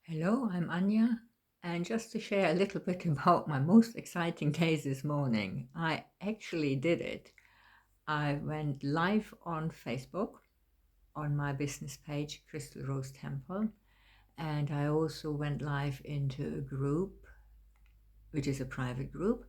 Hello, I'm Anya, and just to share a little bit about my most exciting days this morning, I actually did it. I went live on Facebook on my business page, Crystal Rose Temple, and I also went live into a group, which is a private group.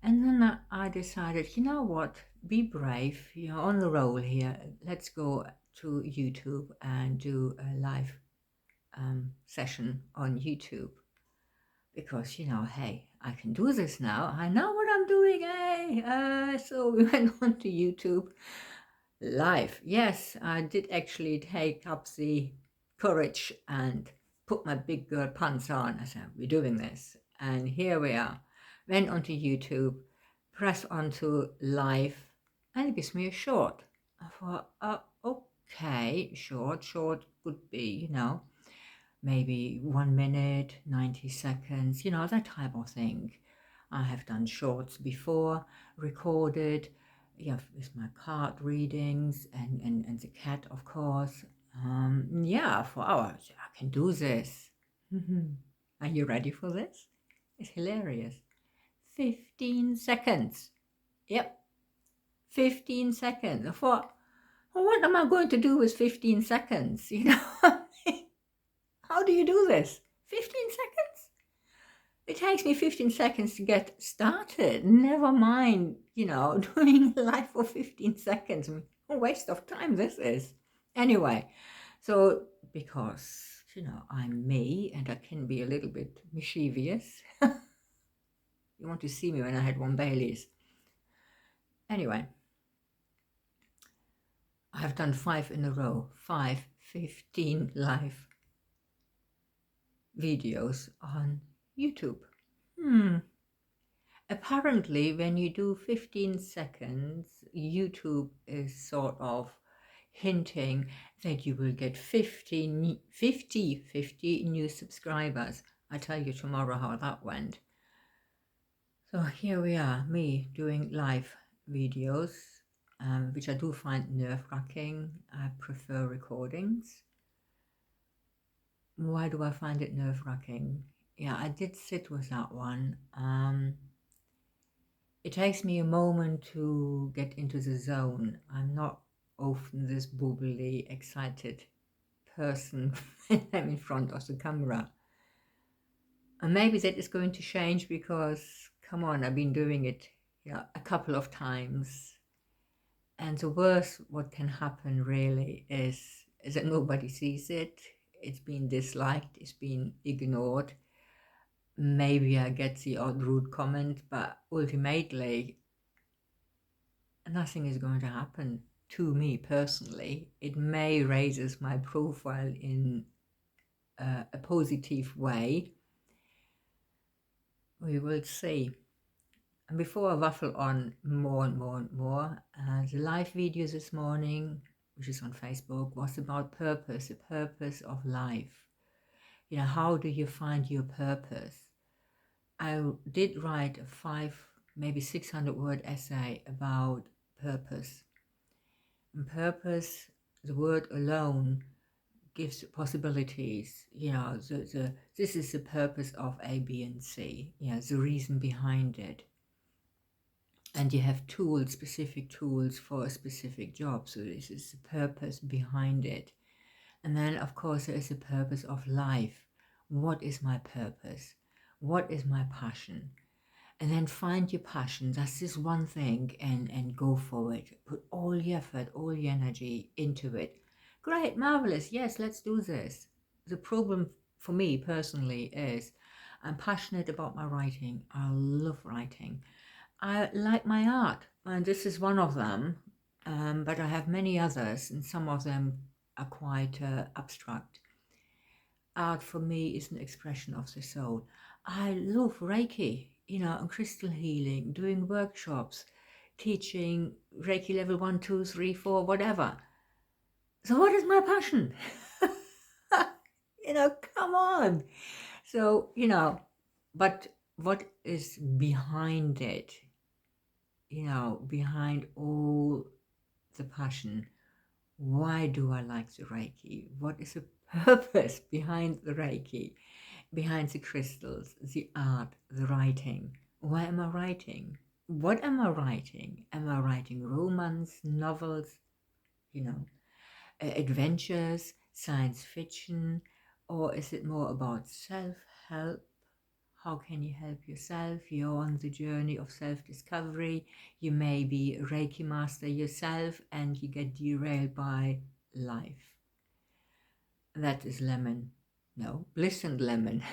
And then I decided, you know what, be brave, you're on the roll here. Let's go to YouTube and do a live session on YouTube. Because hey, I can do this now. I know what I'm doing. Hey, so we went on to YouTube live. Yes, I did actually take up the courage and put my big girl pants on. I said, we're doing this, and here we are. Went onto YouTube, press onto live, and it gives me a short. I thought, okay, short could be, maybe 1 minute, 90 seconds, that type of thing. I have done shorts before, recorded, with my card readings and the cat, of course. For hours. I can do this. Are you ready for this? It's hilarious. 15 seconds. Yep, 15 seconds. I thought, well, what am I going to do with 15 seconds? How do you do this? 15 seconds? It takes me 15 seconds to get started. Never mind, doing live for 15 seconds. A waste of time this is. Anyway, so because, I'm me and I can be a little bit mischievous. You want to see me when I had one Bailey's. Anyway, I have done 5 in a row. 15 live videos on YouTube. Apparently, when you do 15 seconds, YouTube is sort of hinting that you will get 50 new subscribers. I'll tell you tomorrow how that went. So here we are, me doing live videos, which I do find nerve-wracking. I prefer recordings. Why do I find it nerve-wracking? Yeah, I did sit with that one. It takes me a moment to get into the zone. I'm not often this bubbly, excited person when I'm in front of the camera. And maybe that is going to change because, come on, I've been doing it a couple of times. And the worst what can happen really is that nobody sees it. It's been disliked, it's been ignored. Maybe I get the odd rude comment, but ultimately, nothing is going to happen to me personally. It may raises my profile in a positive way. We will see. And before I waffle on more and more and more, the live video this morning, which is on Facebook, was about purpose, the purpose of life. How do you find your purpose? I did write a maybe 600 word essay about purpose. And purpose, the word alone gives possibilities. This is the purpose of A, B, and C. The reason behind it. And you have tools, specific tools for a specific job. So this is the purpose behind it. And then, of course, there is the purpose of life. What is my purpose? What is my passion? And then find your passion. That's this one thing and go for it. Put all your effort, all your energy into it. Great, marvelous. Yes, let's do this. The problem for me personally is I'm passionate about my writing. I love writing. I like my art, and this is one of them. But I have many others, and some of them are quite abstract. Art for me is an expression of the soul. I love Reiki, and crystal healing, doing workshops, teaching Reiki level 1, 2, 3, 4, whatever. So what is my passion? Come on. So, but what is behind it? Behind all the passion. Why do I like the Reiki? What is the purpose behind the Reiki, behind the crystals, the art, the writing. Why am I writing? What am I writing? Am I writing romance, novels, you know, adventures, science fiction, or is it more about self-help? How can you help yourself? You're on the journey of self-discovery. You may be a Reiki master yourself and you get derailed by life. That is lemon. No, bliss and lemon.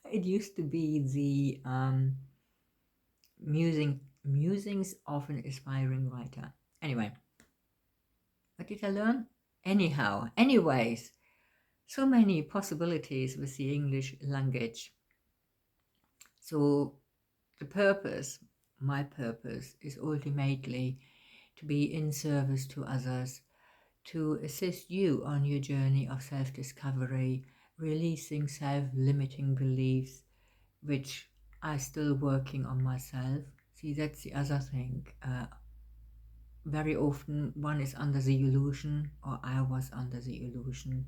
It used to be the musings of an aspiring writer. Anyway, what did I learn? Anyways, so many possibilities with the English language. So the purpose, my purpose, is ultimately to be in service to others, to assist you on your journey of self-discovery, releasing self-limiting beliefs, which I'm still working on myself. See, that's the other thing. Very often one is under the illusion, or I was under the illusion,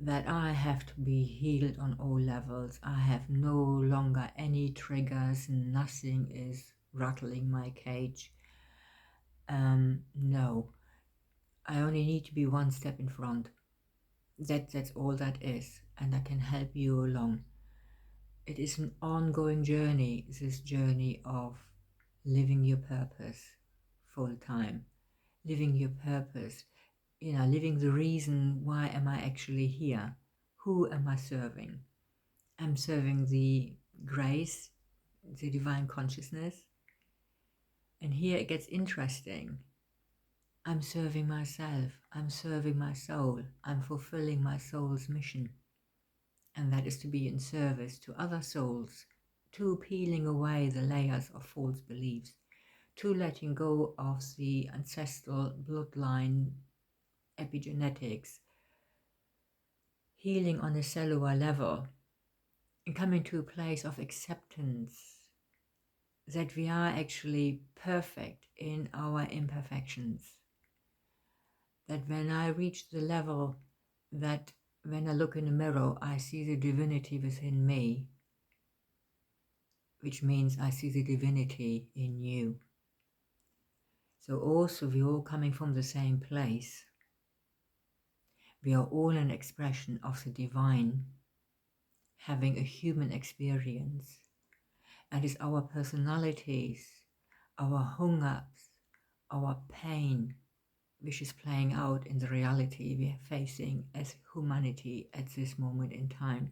that I have to be healed on all levels. I have no longer any triggers, nothing is rattling my cage. No, I only need to be one step in front. That's all that is, and I can help you along. It is an ongoing journey, this journey of living your purpose full time, living your purpose, living the reason why am I actually here? Who am I serving? I'm serving the grace, the divine consciousness. And here it gets interesting. I'm serving myself. I'm serving my soul. I'm fulfilling my soul's mission. And that is to be in service to other souls, to peeling away the layers of false beliefs, to letting go of the ancestral bloodline epigenetics, healing on a cellular level, and coming to a place of acceptance that we are actually perfect in our imperfections. That when I reach the level that when I look in the mirror, I see the divinity within me, which means I see the divinity in you. So also we're all coming from the same place. We are all an expression of the divine, having a human experience. And it's our personalities, our hung-ups, our pain, which is playing out in the reality we are facing as humanity at this moment in time.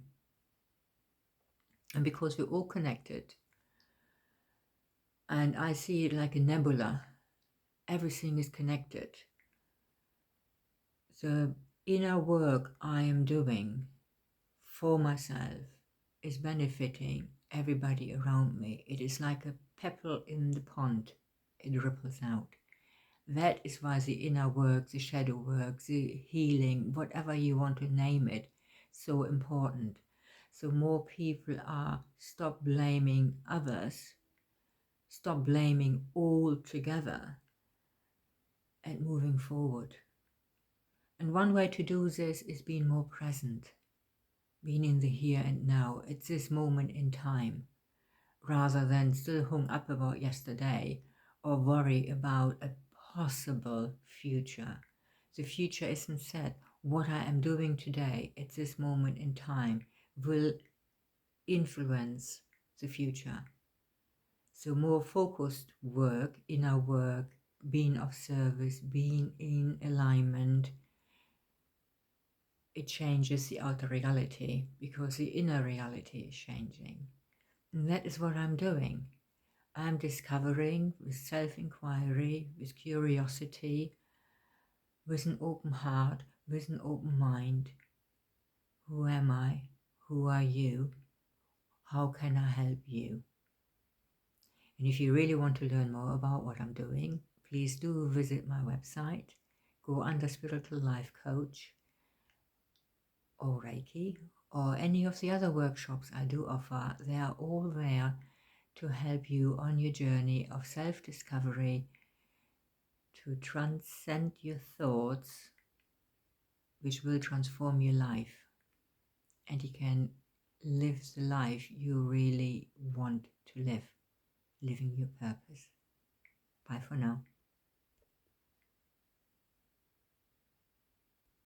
And because we're all connected, and I see it like a nebula, everything is connected. The inner work I am doing for myself is benefiting everybody around me. It is like a pebble in the pond, it ripples out. That is why the inner work, the shadow work, the healing, whatever you want to name it, so important. So more people are stop blaming others, stop blaming all together, and moving forward. And one way to do this is being more present, being in the here and now, at this moment in time, rather than still hung up about yesterday or worry about a possible future. The future isn't set. What I am doing today at this moment in time will influence the future. So more focused work, inner work, being of service, being in alignment, it changes the outer reality because the inner reality is changing. And that is what I'm doing. I'm discovering with self-inquiry, with curiosity, with an open heart, with an open mind. Who am I? Who are you? How can I help you? And if you really want to learn more about what I'm doing, please do visit my website. Go under Spiritual Life Coach or Reiki or any of the other workshops I do offer. They are all there to help you on your journey of self-discovery, to transcend your thoughts which will transform your life, and you can live the life you really want to live, living your purpose. Bye for now.